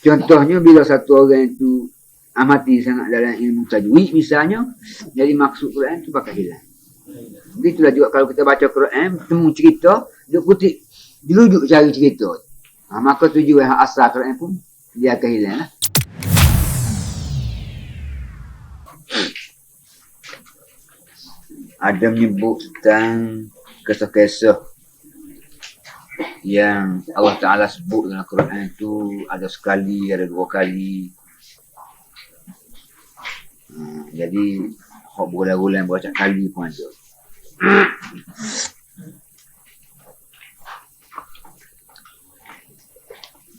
Contohnya bila satu orang itu amati sangat dalam ilmu tajwid misalnya, jadi maksud Quran itu pakai hilang. Begitulah juga kalau kita baca Quran, temu cerita, dia kutip, dirujuk cari cerita. Maka tujuan asal Quran pun dia akan hilang lah. Ada menyebut tentang kisah-kisah yang Allah Ta'ala sebut dalam Quran itu ada sekali, ada dua kali. Jadi hak berulang-ulang berapa kali pun ada.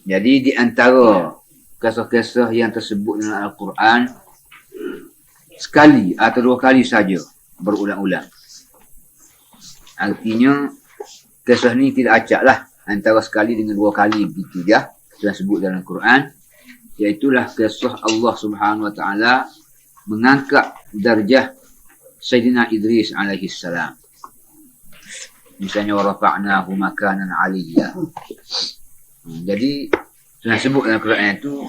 Jadi di antara kisah-kisah yang tersebut dalam Al-Quran, sekali atau dua kali saja berulang-ulang. Artinya kisah ni tidak acak lah, antara sekali dengan dua kali begitu dia telah sebut dalam Quran, iaitulah kisah Allah Subhanahu Wa Taala mengangkat darjah Sayyidina Idris alaihi salam. Misalnya warafa'nahu makanan 'aliyya. Jadi telah sebut dalam Quran itu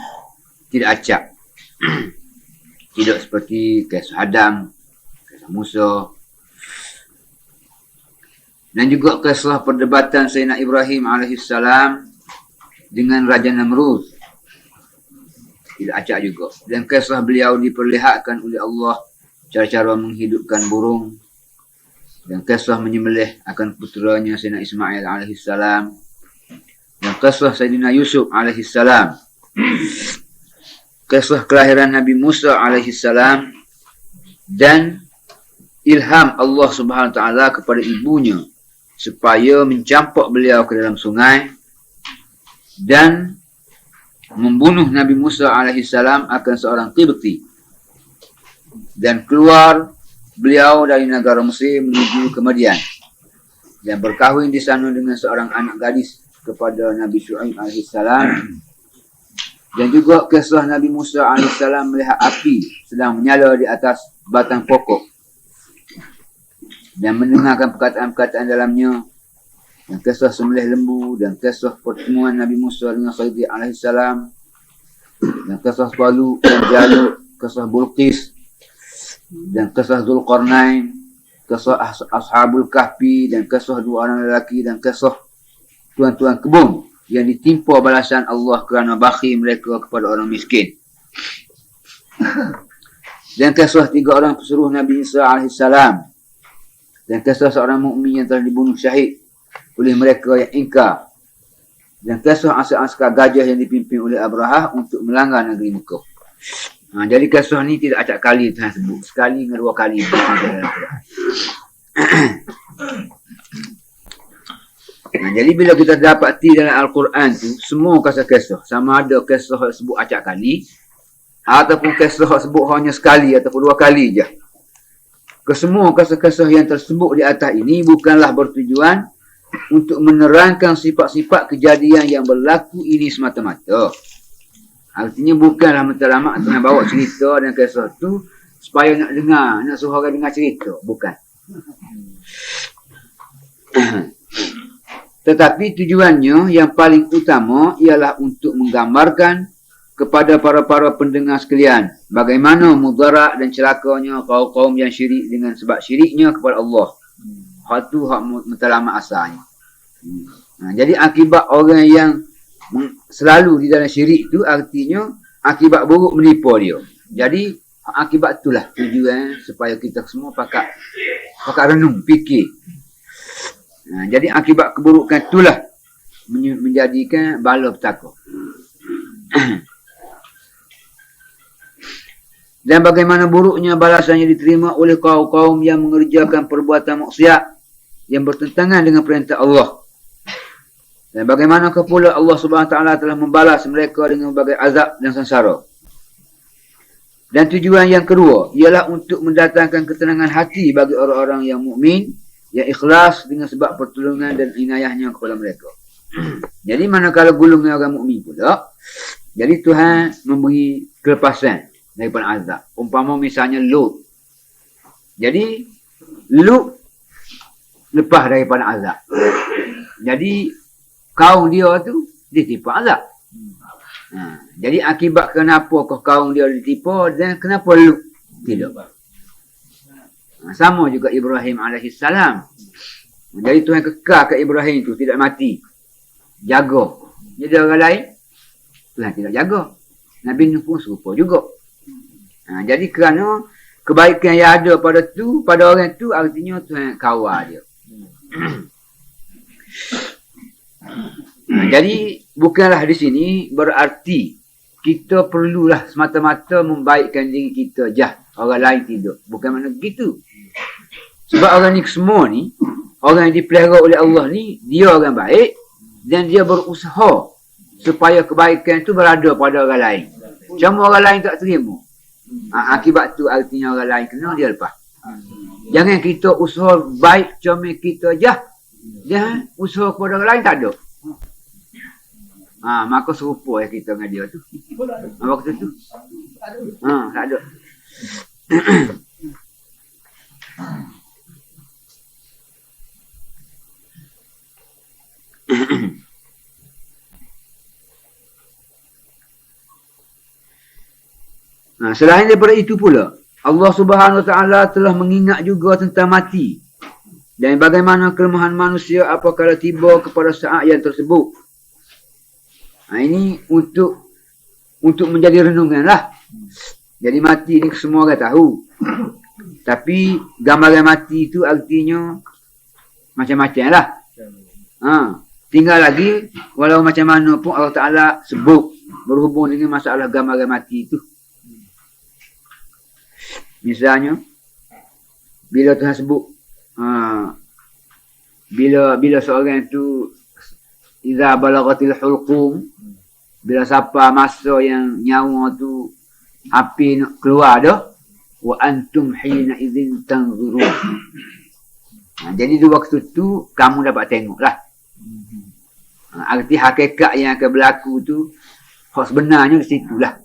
tidak acak. Tidak seperti kisah Adam, kisah Musa, dan juga kisah perdebatan Sayyidina Ibrahim AS dengan Raja Namrud. Tidak acak juga. Dan kisah beliau diperlihatkan oleh Allah cara-cara menghidupkan burung. Dan kisah menyembelih akan puteranya Sayyidina Ismail AS. Dan kisah Sayyidina Yusuf AS. Kisah kelahiran Nabi Musa AS. Dan ilham Allah Subhanahu Wa Taala kepada ibunya supaya mencampak beliau ke dalam sungai dan membunuh Nabi Musa alaihissalam akan seorang Qibti, dan keluar beliau dari negara Mesir menuju ke Madian dan berkahwin di sana dengan seorang anak gadis kepada Nabi Syuaib alaihissalam. Dan juga kisah Nabi Musa alaihissalam melihat api sedang menyala di atas batang pokok dan mendengarkan perkataan-perkataan dalamnya, dan kisah sembelih lembu, dan kisah pertemuan Nabi Musa dengan Khidir alaihissalam, dan kisah Talut dan Jalut, kisah Bulqis, dan kisah Zulqarnain, kisah Ashabul Kahfi, dan kisah dua orang lelaki, dan kisah tuan-tuan kebun yang ditimpa balasan Allah kerana bakhil mereka kepada orang miskin. Dan kisah tiga orang pesuruh Nabi Isa alaihissalam, dan kisah seorang mukmin yang telah dibunuh syahid oleh mereka yang ingkar, dan kisah askar gajah yang dipimpin oleh Abrahah untuk melanggar negeri Mekah. Jadi kisah ni tidak acak kali Tuhan sebut, sekali dengan dua kali. Jadi bila kita dapati dalam Al-Quran tu semua kisah-kisah, sama ada kisah sebut acak kali ataupun kisah sebut hanya sekali ataupun dua kali je. Kesemua kisah-kisah yang tersebut di atas ini bukanlah bertujuan untuk menerangkan sifat-sifat kejadian yang berlaku ini semata-mata. Artinya bukanlah matlamat yang bawa cerita dan kisah tu supaya nak dengar, nak suruh orang dengar cerita. Bukan. Tetapi tujuannya yang paling utama ialah untuk menggambarkan kepada para pendengar sekalian bagaimana mudarat dan celakanya kaum-kaum yang syirik dengan sebab syiriknya kepada Allah. Hak tu hak matlamat asalnya. Jadi akibat orang yang selalu di dalam syirik tu artinya akibat buruk menipu dia. Jadi akibat itulah tujuan supaya kita semua pakat renung, fikir. Jadi akibat keburukan itulah menjadikan bala petaka. Dan bagaimana buruknya balasan yang diterima oleh kaum-kaum yang mengerjakan perbuatan maksiat yang bertentangan dengan perintah Allah. Dan bagaimana pula Allah Subhanahu Taala telah membalas mereka dengan berbagai azab dan sengsara. Dan tujuan yang kedua ialah untuk mendatangkan ketenangan hati bagi orang-orang yang mukmin yang ikhlas dengan sebab pertolongan dan inayahnya kepada mereka. Jadi manakala gulungnya orang mukmin pula, jadi Tuhan memberi kelepasan daripada azab. Umpama misalnya Lut. Jadi Lut lepas daripada azab. Jadi kaum dia tu ditimpa azab. Jadi akibat kenapa kaum dia ditipu dan kenapa Lut tidak. Sama juga Ibrahim alaihissalam. Jadi Tuhan kekal ke Ibrahim tu tidak mati. Jaga. Jadi orang lain Tuhan tidak jaga. Nabi Nuh pun serupa juga. Jadi kerana kebaikan yang ada pada orang tu artinya Tuhan kawal dia. Jadi bukanlah di sini berarti kita perlulah semata-mata membaikkan diri kita jah, orang lain tidak. Bukan makna begitu. Sebab orang ni semua ni, orang yang dipelihara oleh Allah ni, dia orang baik dan dia berusaha supaya kebaikan tu berada pada orang lain. Cuma orang lain tak terima. Akibat tu artinya orang lain kena dia lepas. Jangan kita usaha baik cuma kita jah. Jangan usaha kepada orang lain tak ada. Maka serupa ya kita dengan dia tu. Waktu tu. Tak ada. Selain daripada itu pula, Allah Subhanahu Wa Taala telah mengingat juga tentang mati dan bagaimana kelemahan manusia apabila tiba kepada saat yang tersebut. Ini untuk menjadi renungan lah. Jadi mati ni semua orang tahu. Tapi gambaran mati itu artinya macam-macam lah. Tinggal lagi walau macam mana pun Allah Ta'ala sebut berhubung dengan masalah gambaran mati itu. Misalnya bila Tuhan sebut bila seorang itu iza balagatil hulqum, bila sampai masa yang nyawa tu api nak keluar dah, wa antum hina idzin tanzurun. Jadi di waktu tu kamu dapat tengoklah. Arti hakikat yang akan berlaku tu hak sebenarnya di situlah.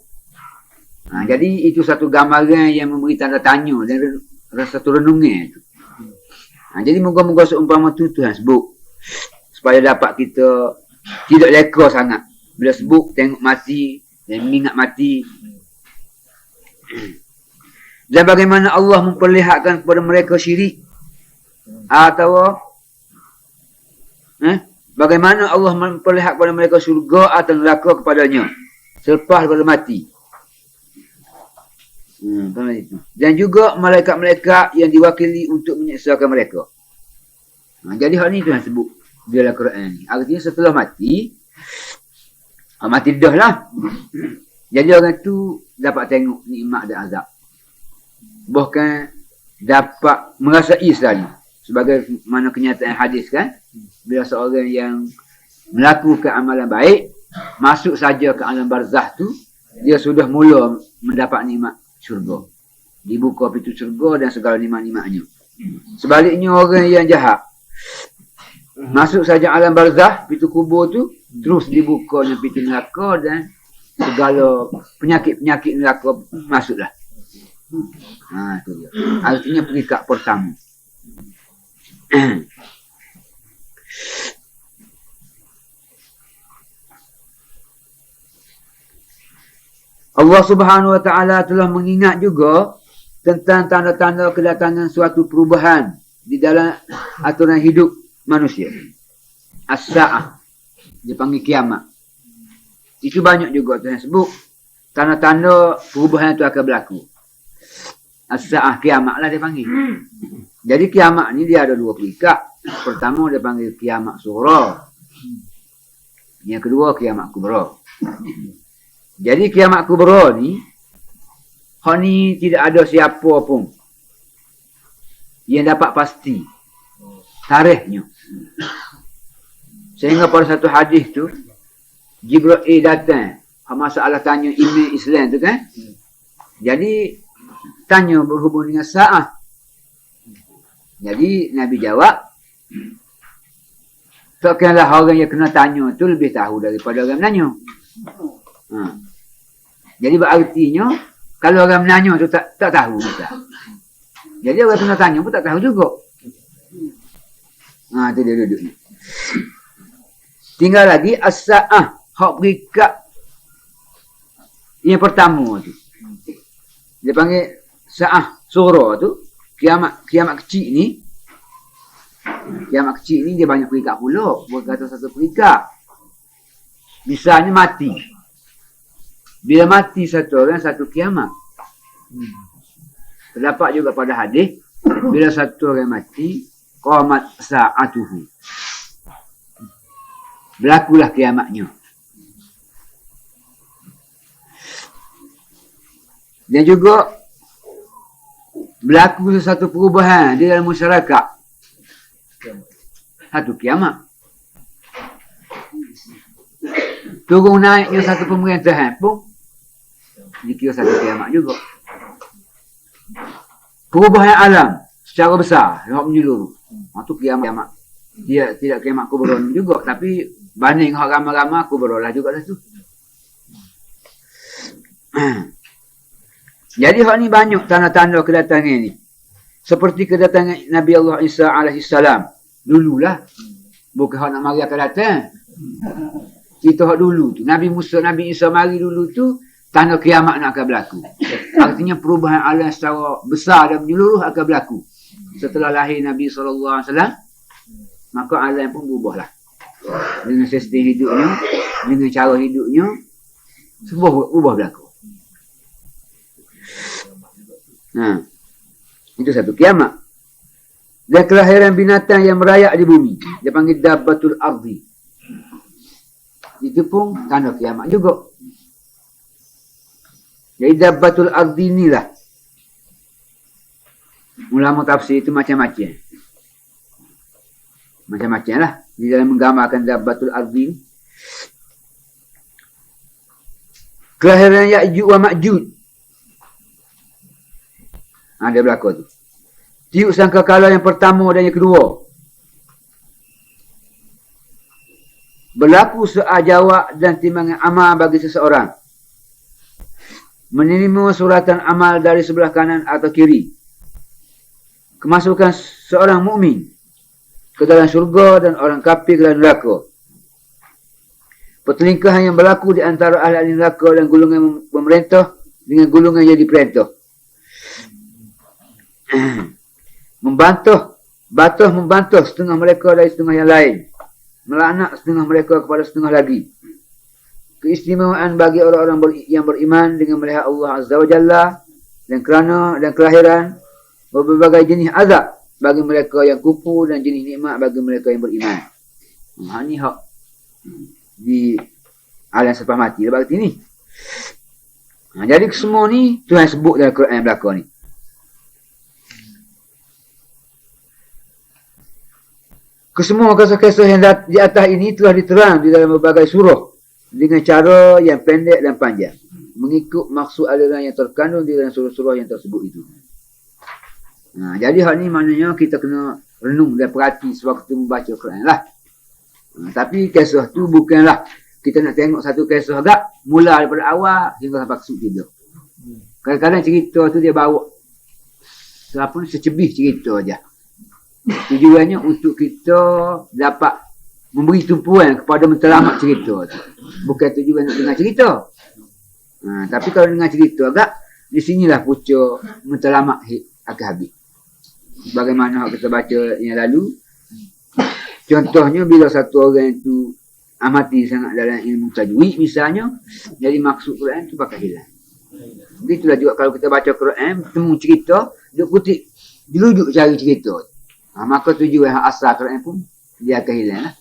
Jadi itu satu gambaran yang memberi tanda tanya dan satu renungan tu. Jadi moga-moga seumpama tu Tuhan sebut supaya dapat kita tidak leka sangat. Bila sebut tengok mati dan mengingat mati. Dan bagaimana Allah memperlihatkan kepada mereka syirik. Atau bagaimana Allah memperlihatkan kepada mereka syurga atau neraka kepadanya selepas daripada mati. Dan juga malaikat-malaikat yang diwakili untuk menyeksakan mereka. Jadi hal ni Tuhan sebut dalam Quran ni. Artinya setelah mati, mati dah lah. Jadi orang tu dapat tengok nikmat dan azab. Bahkan dapat merasai sekali. Sebagai mana kenyataan hadis kan. Bila seorang yang melakukan amalan baik, masuk saja ke alam barzah tu, dia sudah mula mendapat nikmat syurga. Dibuka pintu syurga dan segala nikmat-nikmatnya. Sebaliknya orang yang jahat, masuk saja alam barzah, pintu kubur tu, terus dibukanya pintu neraka dan segala penyakit-penyakit neraka masuklah. Itu dia. Artinya peringkat pertama. Allah Subhanahu Wa Taala telah mengingat juga tentang tanda-tanda kedatangan suatu perubahan di dalam aturan hidup manusia. As-sa'ah. Dia panggil kiamat. Itu banyak juga Tuhan sebut. Tanda-tanda perubahan itu akan berlaku. As-sa'ah, kiamat lah dia panggil. Jadi kiamat ni dia ada dua peringkat. Pertama dia panggil kiamat sughra. Yang kedua kiamat kubra. Jadi kiamat kubra ni, hak ni tidak ada siapa pun yang dapat pasti tarikhnya. Sehingga pada satu hadis tu, Jibril datang, masalah tanya iman Islam tu kan. Jadi tanya berhubung dengan sa'ah. Jadi Nabi jawab, takkanlah orang yang kena tanya tu lebih tahu daripada orang menanya. Jadi berartinya kalau orang menanya tu tak tahu kita. Jadi orang kena tanya pun tak tahu juga. Tu dia duduk ni. Tinggal lagi as-sa'ah, hak peringkat Yang pertama tu. Dia panggil sa'ah sughra tu. Kiamat kecil ni. Kiamat kecil ni dia banyak peringkat pula. Bukan kata satu peringkat. Misalnya mati. Bila mati satu orang, satu kiamat. Terdapat juga pada hadis. Bila satu orang mati, qamat sa'atuhu. Berlakulah kiamatnya. Dan juga berlaku sesuatu perubahan di dalam masyarakat. Satu kiamat. Turun naiknya satu pemerintahan pun dikira satu kiamat juga. Perubahan alam secara besar, yang menyeluruh. Itu kiamat. Dia tidak kiamat kubra juga, tapi banding orang ramai-ramai kubra lah juga dah tu. Jadi hak ni banyak tanda-tanda kedatangan ni. Seperti kedatangan Nabi Allah Isa alaihissalam. Dululah. Bukan hak nak mari akan datang. Kita hak dulu tu. Nabi Musa, Nabi Isa mari dulu tu, tanda kiamat nak akan berlaku. Artinya perubahan alam secara besar dan menyeluruh akan berlaku. Setelah lahir Nabi SAW, maka alam pun berubahlah. Dengan sistem hidupnya, dengan cara hidupnya, semua berubah berlaku. Itu satu kiamat. Dan kelahiran binatang yang merayak di bumi. Dia panggil dabbatul ardi. Itu pun tanda kiamat juga. Jadi dabbatul ardi inilah. Ulama tafsir itu macam-macam. Macam-macam lah. Di dalam menggambarkan dabbatul ardi. Kelahiran Ya'juj wa Ma'juj. Dia berlaku tu. Tiup sangkakala yang pertama dan yang kedua. Berlaku soal jawab dan timbangan amal bagi seseorang. Menerima suratan amal dari sebelah kanan atau kiri. Kemasukan seorang mukmin ke dalam syurga dan orang kafir ke dalam neraka. Pertelingkahan yang berlaku di antara ahli neraka dan golongan pemerintah dengan golongan yang diperintah. Membantah setengah mereka dari setengah yang lain. Melaknat setengah mereka kepada setengah lagi. Keistimewaan bagi orang-orang yang beriman dengan melihat Allah Azza wa Jalla dan kelahiran berbagai jenis azab bagi mereka yang kufur dan jenis nikmat bagi mereka yang beriman. Ini hak di alam selepas mati. Berarti ni. Jadi semua ni Tuhan sebut dalam Quran belakang ni. Kesemua kisah-kisah yang di atas ini telah diterang di dalam berbagai surah dengan cara yang pendek dan panjang, mengikut maksud aliran yang terkandung di dalam surah-surah yang tersebut itu. Jadi hal ni maknanya kita kena renung dan perhati sewaktu membaca Quran lah. Tapi kisah tu bukanlah kita nak tengok satu kisah agak mula daripada awal hingga sampai ke kita. Kadang-kadang cerita tu dia bawa secebih cerita aja. Tujuannya untuk kita dapat memberi tumpuan kepada menteramat cerita tu. Bukan tujuan nak dengar cerita. Tapi kalau dengar cerita agak, di sinilah punca menteramat akan habis. Bagaimana kita baca yang lalu. Contohnya bila satu orang itu amati sangat dalam ilmu tajwid misalnya, jadi maksud Quran tu pakai hilang. Begitulah juga kalau kita baca Quran, temu cerita, dia kutip, dirujuk cari cerita. Maka tujuan asal Quran pun dia akan hilang lah.